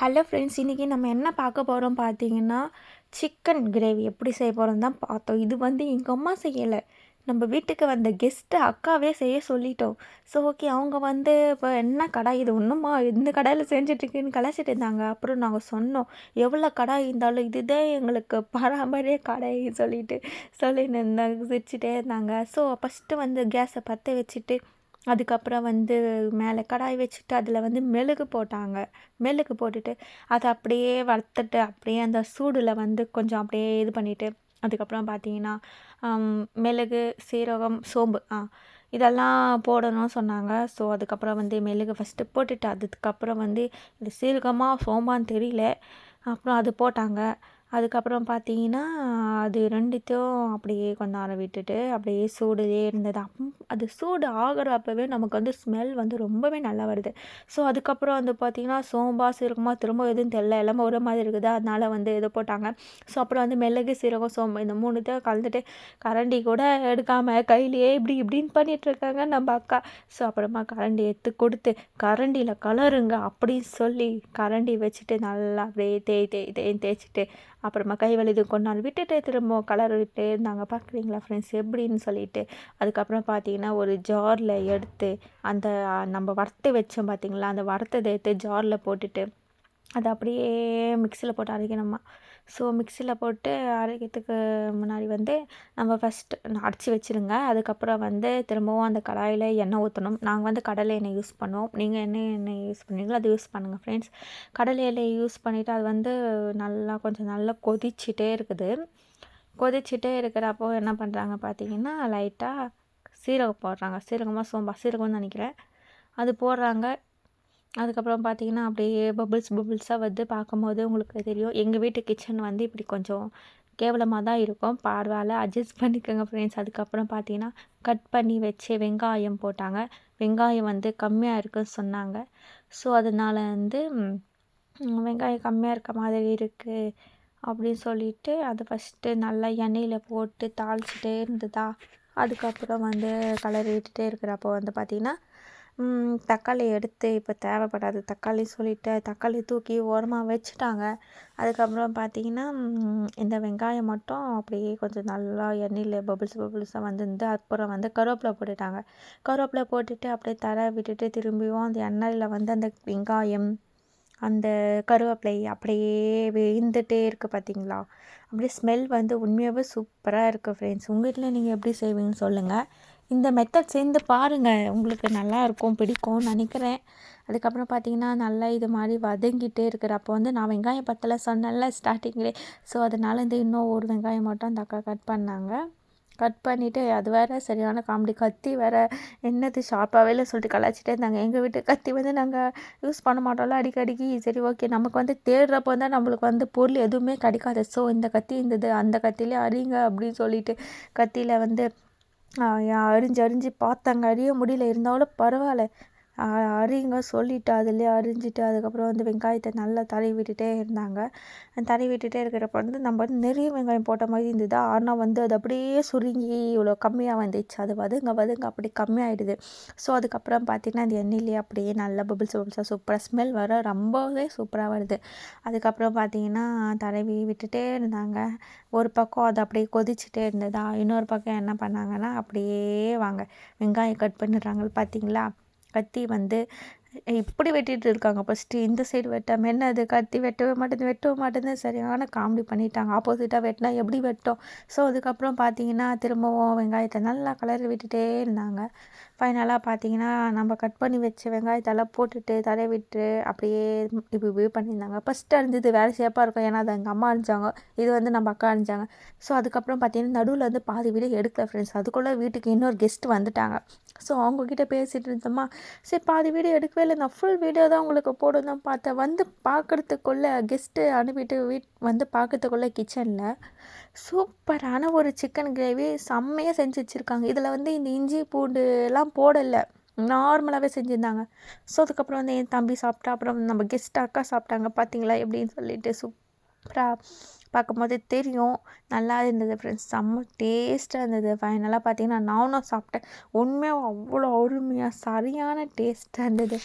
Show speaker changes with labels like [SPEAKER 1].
[SPEAKER 1] Hello friends, இன்றைக்கி நம்ம என்ன பார்க்க போகிறோம் பார்த்தீங்கன்னா, சிக்கன் கிரேவி எப்படி செய்ய போகிறோம் தான் பார்த்தோம். இது வந்து எங்கள் அம்மா செய்யலை, நம்ம வீட்டுக்கு வந்த கெஸ்ட்டு அக்காவே செய்ய சொல்லிட்டோம். ஸோ ஓகே, அவங்க வந்து இப்போ என்ன கடாய் இது ஒன்றுமா இந்த கடாயில் செஞ்சிட்ருக்குன்னு கலாச்சிட்டு இருந்தாங்க. அப்புறம் நாங்கள் சொன்னோம், எவ்வளோ கடாய் இருந்தாலும் இதுதான் எங்களுக்கு பாரம்பரிய கடாயின்னு சொல்லின்னு இருந்தாங்க, சிரிச்சிட்டே இருந்தாங்க. ஸோ ஃபஸ்ட்டு வந்து கேஸை பற்ற வச்சுட்டு அதுக்கப்புறம் வந்து மேலே கடாய் வச்சுட்டு அதில் வந்து மெழுகு போட்டாங்க. மெழுகு போட்டுட்டு அதை அப்படியே வறுத்துட்டு அப்படியே அந்த சூடில் வந்து கொஞ்சம் அப்படியே இது பண்ணிவிட்டு அதுக்கப்புறம் பார்த்தீங்கன்னா மிளகு, சீரகம், சோம்பு இதெல்லாம் போடணும்னு சொன்னாங்க. ஸோ அதுக்கப்புறம் வந்து மெழுகு ஃபஸ்ட்டு போட்டுட்டு அதுக்கப்புறம் வந்து இது சீரகமாக சோம்பான்னு தெரியல, அப்புறம் அது போட்டாங்க. அதுக்கப்புறம் பார்த்தீங்கன்னா அது ரெண்டுத்தையும் அப்படியே கொஞ்ச நேரம் விட்டுட்டு அப்படியே சூடுலேயே இருந்தது. அது சூடு ஆகிறப்பவே நமக்கு வந்து ஸ்மெல் வந்து ரொம்பவே நல்லா வருது. ஸோ அதுக்கப்புறம் வந்து பார்த்திங்கன்னா சோம்பா சீரகமாக திரும்ப எதுவும் தெரில, எல்லாமே ஒரு மாதிரி இருக்குது. அதனால் வந்து இது போட்டாங்க. ஸோ அப்புறம் வந்து மிளகு, சீரகம், சோம்பு இந்த மூணுத்தையும் கலந்துட்டு கரண்டி கூட எடுக்காமல் கையிலேயே இப்படி இப்படின்னு பண்ணிகிட்ருக்காங்க நம்ம அக்கா. ஸோ அப்புறமா கரண்டி எடுத்து கொடுத்து கரண்டியில் கலருங்க அப்படின்னு சொல்லி கரண்டி வச்சுட்டு நல்லா அப்படியே தேய்ச்சிட்டு அப்புறமா கை வலிது கொஞ்ச நாள் விட்டுட்டு திரும்ப கலர் விட்டு இருந்தாங்க. பார்க்குறீங்களா ஃப்ரெண்ட்ஸ் எப்படின்னு சொல்லிட்டு. அதுக்கப்புறம் பார்த்தீங்கன்னா ஒரு ஜாரில் எடுத்து அந்த நம்ம வறுத்து வச்சோம் பார்த்தீங்களா, அந்த வறுத்ததை எடுத்து ஜாரில் போட்டுட்டு அதை அப்படியே மிக்சியில் போட்டு அரைக்கணுமா. ஸோ மிக்சியில் போட்டு அரைக்கிறதுக்கு முன்னாடி வந்து நம்ம ஃபஸ்ட்டு அரைச்சி வச்சுருங்க. அதுக்கப்புறம் வந்து திரும்பவும் அந்த கடாயில் எண்ணெய் ஊற்றணும். நாங்கள் வந்து கடலை எண்ணெய் யூஸ் பண்ணுவோம், நீங்கள் என்ன எண்ணெய் யூஸ் பண்ணுவீங்களோ அது யூஸ் பண்ணுங்கள் ஃப்ரெண்ட்ஸ். கடலை எண்ணெய் யூஸ் பண்ணிவிட்டு அது வந்து கொஞ்சம் நல்லா கொதிச்சிட்டே இருக்குது. கொதிச்சிட்டே இருக்கிறப்போ என்ன பண்ணுறாங்க பார்த்தீங்கன்னா, லைட்டாக சீரகம் போடுறாங்க. சீரகமாக சோம்பா சீரகம்னு நினைக்கிறேன், அது போடுறாங்க. அதுக்கப்புறம் பார்த்தீங்கன்னா அப்படியே பபுள்ஸாக வந்து பார்க்கும்போது உங்களுக்கு தெரியும். எங்கள் வீட்டு கிச்சன் வந்து இப்படி கொஞ்சம் கேவலமாக தான் இருக்கும், பரவாயில்ல அட்ஜஸ்ட் பண்ணிக்கோங்க ஃப்ரெண்ட்ஸ். அதுக்கப்புறம் பார்த்தீங்கன்னா கட் பண்ணி வச்சு வெங்காயம் போட்டாங்க. வெங்காயம் வந்து கம்மியாக இருக்குன்னு சொன்னாங்க. ஸோ அதனால் வந்து வெங்காயம் கம்மியாக இருக்க மாதிரி இருக்குது அப்படின்னு சொல்லிட்டு அதை ஃபஸ்ட்டு நல்லா எண்ணெயில் போட்டு தாளிச்சிட்டே இருந்ததா. அதுக்கப்புறம் வந்து கலரி விட்டுட்டே இருக்கிறப்போ வந்து பார்த்திங்கன்னா தக்காளி எடுத்து இப்போ தேவைப்படாது தக்காளி சொல்லிவிட்டு தக்காளி தூக்கி ஓரமாக வச்சுட்டாங்க. அதுக்கப்புறம் பார்த்திங்கன்னா இந்த வெங்காயம் மட்டும் அப்படியே கொஞ்சம் நல்லா எண்ணெயில் பபுள்ஸாக வந்துருந்து. அப்புறம் வந்து கருவேப்பிலை போட்டுட்டாங்க. கருவேப்பிலை போட்டுட்டு அப்படியே தர விட்டுட்டு திரும்பியும் அந்த எண்ணெயில் வந்து அந்த வெங்காயம் அந்த கருவேப்பிலை அப்படியே வெந்துட்டே இருக்குது பார்த்தீங்களா. அப்படியே ஸ்மெல் வந்து உண்மையாகவே சூப்பராக இருக்குது ஃப்ரெண்ட்ஸ். உங்கள் வீட்டில் நீங்கள் எப்படி செய்வீங்கன்னு சொல்லுங்கள். இந்த மெத்தட் சேர்ந்து பாருங்கள், உங்களுக்கு நல்லாயிருக்கும், பிடிக்கும்னு நினைக்கிறேன். அதுக்கப்புறம் பார்த்தீங்கன்னா நல்லா இது மாதிரி வதங்கிட்டே இருக்கிறப்போ வந்து நான் வெங்காயம் பத்தலை சொன்னேன்ல ஸ்டார்டிங்லேயே. ஸோ அதனால் வந்து இன்னும் ஒரு வெங்காயம் மட்டும் அந்த அக்கா கட் பண்ணாங்க. கட் பண்ணிவிட்டு அது வேறு சரியான காமெடி, கத்தி வேறு என்னது ஷார்ப்பாகவே இல்லை சொல்லிட்டு கலாச்சிட்டே இருந்தாங்க. எங்கள் வீட்டு கத்தி வந்து நாங்கள் யூஸ் பண்ண மாட்டோம்ல அடிக்கடிக்கு. சரி ஓகே, நமக்கு வந்து தேடுறப்போ தான் நம்மளுக்கு வந்து பொருள் எதுவுமே கிடைக்காது. ஸோ இந்த கத்தி இருந்தது, அந்த கத்திலே அடிங்க அப்படின்னு சொல்லிட்டு கத்தியில் வந்து அரிஞ்சு பார்த்தாங்க, அறிய முடியல, இருந்தாலும் பரவாயில்ல அரிங்க சொல்லிவிட்டு அதிலே அரிஞ்சிட்டு அதுக்கப்புறம் வந்து வெங்காயத்தை நல்லா தடவி விட்டுட்டே இருந்தாங்க. தடவி விட்டுட்டே இருக்கிறப்ப வந்து நம்ம வந்து நிறைய வெங்காயம் போட்ட மாதிரி இருந்தது. ஆனால் வந்து அது அப்படியே சுருங்கி இவ்வளோ கம்மியாக வந்துச்சு. அது வதங்க அப்படி கம்மியாகிடுது. ஸோ அதுக்கப்புறம் பார்த்திங்கன்னா அந்த எண்ணெயிலே அப்படியே நல்லா பபுள்ஸாக சூப்பராக ஸ்மெல் வர ரொம்பவே சூப்பராக வருது. அதுக்கப்புறம் பார்த்திங்கன்னா தடவி விட்டுட்டே இருந்தாங்க. ஒரு பக்கம் அது அப்படியே கொதிச்சுட்டே இருந்ததா, இன்னொரு பக்கம் என்ன பண்ணாங்கன்னா அப்படியே வெங்காயம் கட் பண்ணிடுறாங்க பார்த்தீங்களா. கத்தி வந்து இப்படி வெட்டிகிட்டு இருக்காங்க. ஃபஸ்ட்டு இந்த சைடு வெட்டாமல் என்னது கத்தி வெட்டவே மாட்டேங்குது சரியான காமெடி பண்ணிட்டாங்க. ஆப்போசிட்டாக வெட்டினா எப்படி வெட்டும். ஸோ அதுக்கப்புறம் பார்த்தீங்கன்னா திரும்பவும் வெங்காயத்தை நல்லா கலரி விட்டுட்டே இருந்தாங்க. ஃபைனலாக பார்த்தீங்கன்னா நம்ம கட் பண்ணி வச்ச வெங்காயத்தெல்லாம் போட்டுட்டு தடவிட்டு அப்படியே இப்படி பண்ணியிருந்தாங்க. ஃபஸ்ட்டு அரிஞ்சது வேறு ஷேப்பாக இருக்கும், ஏன்னா அது எங்கள் அம்மா அரிஞ்சாங்க, இது வந்து நம்ம அக்கா அரிஞ்சாங்க. ஸோ அதுக்கப்புறம் பார்த்தீங்கன்னா நடுவில் வந்து பாதி வீடியோ எடுக்கல ஃப்ரெண்ட்ஸ். அதுக்குள்ளே வீட்டுக்கு இன்னொரு கெஸ்ட் வந்துட்டாங்க. ஸோ அவங்கக்கிட்ட பேசிகிட்டு இருந்தோமா, சரி பாதி வீடியோ எடுக்கவே இல்லை, நான் ஃபுல் வீடியோ தான் உங்களுக்கு போடும் தான் பார்த்தேன். வந்து பார்க்குறதுக்குள்ளே கெஸ்ட்டு அனுப்பிட்டு வந்து பார்க்கறதுக்குள்ளே கிச்சனில் சூப்பரான ஒரு சிக்கன் கிரேவி செம்மையாக செஞ்சு வச்சுருக்காங்க. இதில் வந்து இந்த இஞ்சி பூண்டு எல்லாம் போடலை, நார்மலாகவே செஞ்சுருந்தாங்க. ஸோ அதுக்கப்புறம் வந்து என் தம்பி சாப்பிட்டா, அப்புறம் நம்ம கெஸ்ட் அக்கா சாப்பிட்டாங்க பார்த்தீங்களா எப்படின்னு சொல்லிட்டு சூப்பராக பார்க்கும்போது தெரியும். நல்லா இருந்தது ஃப்ரெண்ட்ஸ், செம்ம டேஸ்ட்டாக இருந்தது. ஃபைனலாக பார்த்தீங்கன்னா நானும் சாப்பிட்டேன். உண்மையாக அவ்வளோ அருமையாக சரியான டேஸ்ட்டாக இருந்தது.